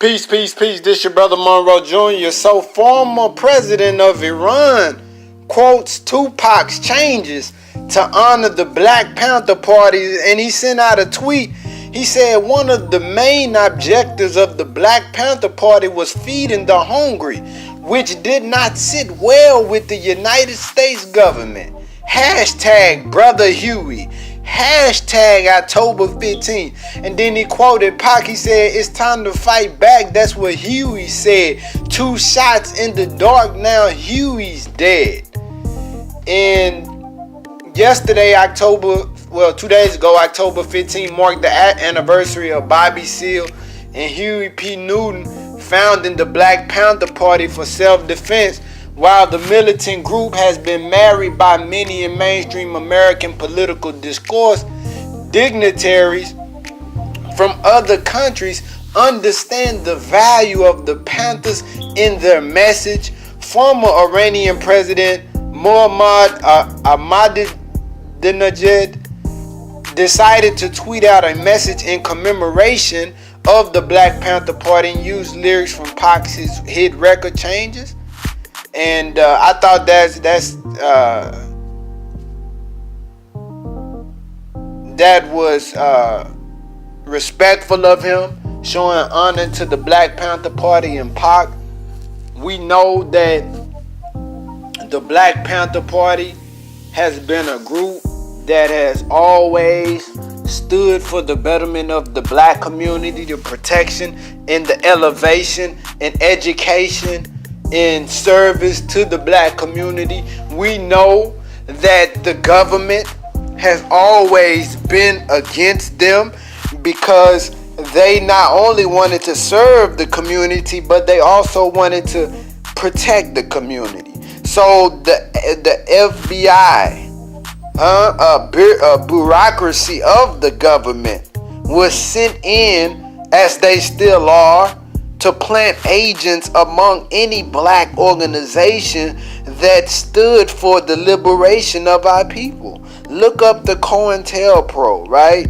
Peace, peace, peace. This your brother Monroe Jr. So, former president of Iran quotes Tupac's changes to honor the Black Panther Party, and he sent out a tweet. He said one of the main objectives of the Black Panther Party was feeding the hungry, which did not sit well with the United States government. Hashtag Brother Huey. Hashtag October 15th. And then he quoted Pac. He said, "It's time to fight back." That's what Huey said. 2 shots in the dark. Now Huey's dead. And yesterday, 2 days ago, October 15th, marked the anniversary of Bobby Seale and Huey P. Newton founding the Black Panther Party for self-defense. While the militant group has been married by many in mainstream American political discourse, dignitaries from other countries understand the value of the Panthers in their message. Former Iranian President Mahmoud Ahmadinejad decided to tweet out a message in commemoration of the Black Panther Party and used lyrics from Pac's hit record Changes. And I thought that was respectful of him, showing honor to the Black Panther Party and Pac. We know that the Black Panther Party has been a group that has always stood for the betterment of the black community, the protection and the elevation and education in service to the black community. We know that the government has always been against them because they not only wanted to serve the community, but they also wanted to protect the community. So the FBI, a bureaucracy of the government, was sent in, as they still are, to plant agents among any black organization that stood for the liberation of our people. Look up the COINTELPRO, right?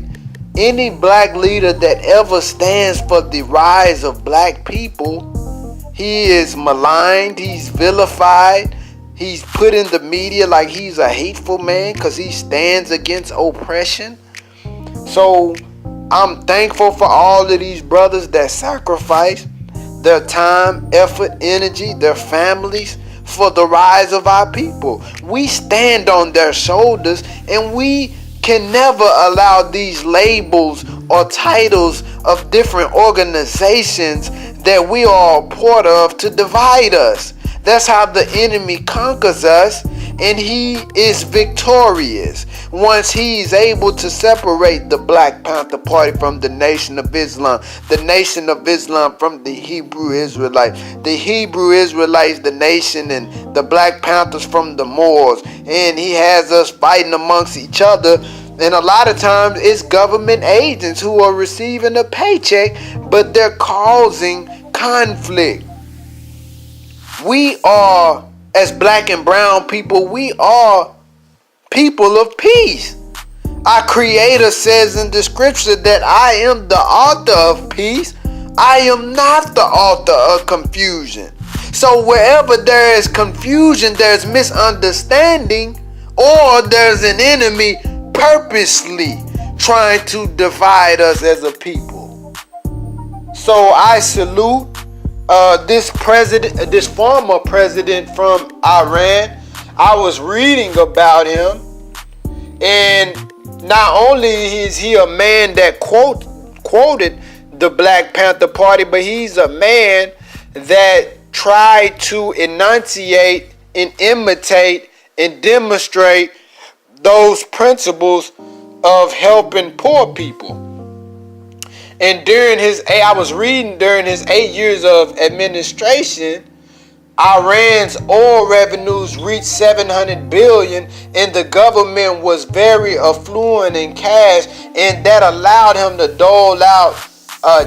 Any black leader that ever stands for the rise of black people, he is maligned, he's vilified, he's put in the media like he's a hateful man because he stands against oppression. So I'm thankful for all of these brothers that sacrifice their time, effort, energy, their families for the rise of our people. We stand on their shoulders, and we can never allow these labels or titles of different organizations that we are a part of to divide us. That's how the enemy conquers us, and he is victorious once he is able to separate the Black Panther Party from the Nation of Islam, the Nation of Islam from the Hebrew Israelites, the Hebrew Israelites, the nation, and the Black Panthers from the Moors. And he has us fighting amongst each other. And a lot of times it's government agents who are receiving a paycheck, but they're causing conflict. We are, as black and brown people, we are people of peace. Our Creator says in the scripture that I am the author of peace. I am not the author of confusion. So wherever there is confusion, there's misunderstanding, or there's an enemy purposely trying to divide us as a people. So I salute this former president from Iran. I was reading about him, and not only is he a man that quoted the Black Panther Party, but he's a man that tried to enunciate and imitate and demonstrate those principles of helping poor people. And during his 8 years of administration, Iran's oil revenues reached $700 billion, and the government was very affluent in cash, and that allowed him to dole out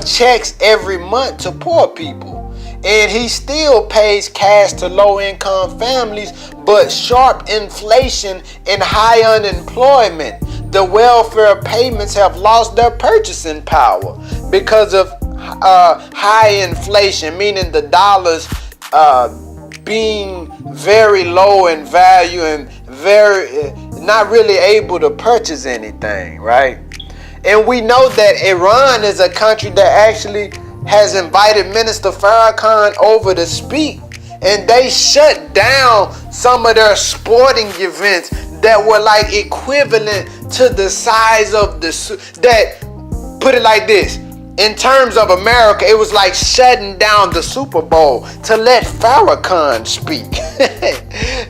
checks every month to poor people. And he still pays cash to low-income families, but sharp inflation and high unemployment, the welfare payments have lost their purchasing power because of high inflation, meaning the dollars being very low in value and very not really able to purchase anything, right? And we know that Iran is a country that actually has invited Minister Farrakhan over to speak, and they shut down some of their sporting events that were like equivalent to the size of that, put it like this, in terms of America, it was like shutting down the Super Bowl to let Farrakhan speak.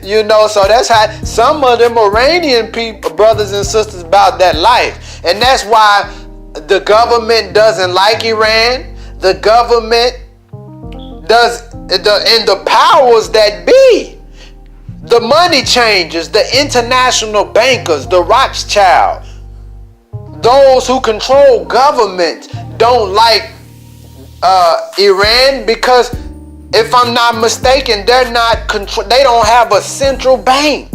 You know, so that's how some of them Iranian people, brothers and sisters, about that life. And that's why the government doesn't like Iran. The government does, and the powers that be, the money changers, the international bankers, the Rothschild, those who control government don't like Iran because, if I'm not mistaken, they don't have a central bank,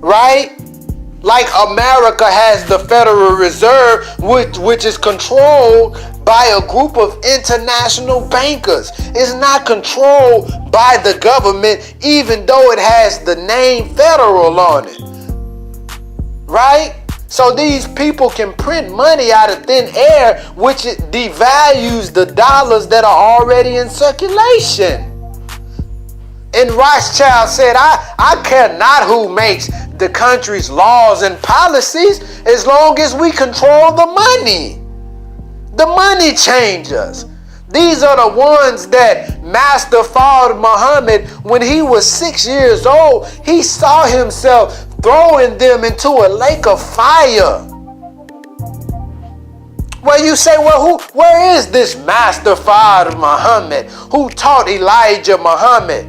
right? Like America has the Federal Reserve, which is controlled by a group of international bankers. It's not controlled by the government, even though it has the name federal on it, right? So these people can print money out of thin air, which it devalues the dollars that are already in circulation. And Rothschild said, I care not who makes the country's laws and policies as long as we control the money. The money changers. These are the ones that Master Fard Muhammad, when he was 6 years old, he saw himself throwing them into a lake of fire. Well, you say, well, where is this Master Fard Muhammad who taught Elijah Muhammad?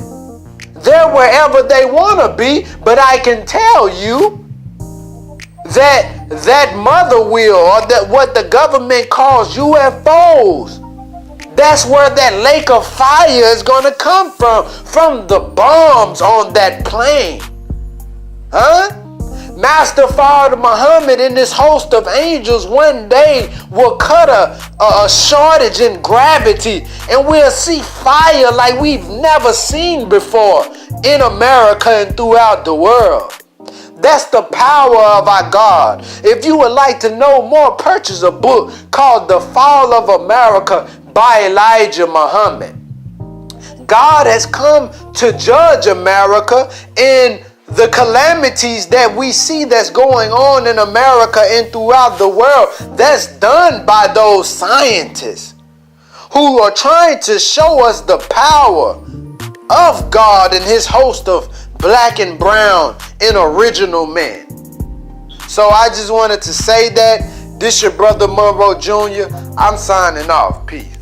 They're wherever they want to be, but I can tell you that mother wheel, or that what the government calls UFOs, that's where that lake of fire is going to come from the bombs on that plane. Huh? Master Fard Muhammad and this host of angels one day will cut a shortage in gravity, and we'll see fire like we've never seen before in America and throughout the world. That's the power of our God. If you would like to know more, purchase a book called The Fall of America by Elijah Muhammad. God has come to judge America, and the calamities that we see that's going on in America and throughout the world, that's done by those scientists who are trying to show us the power of God and his host of black and brown and original men. So I just wanted to say that. This your brother Monroe Jr. I'm signing off. Peace.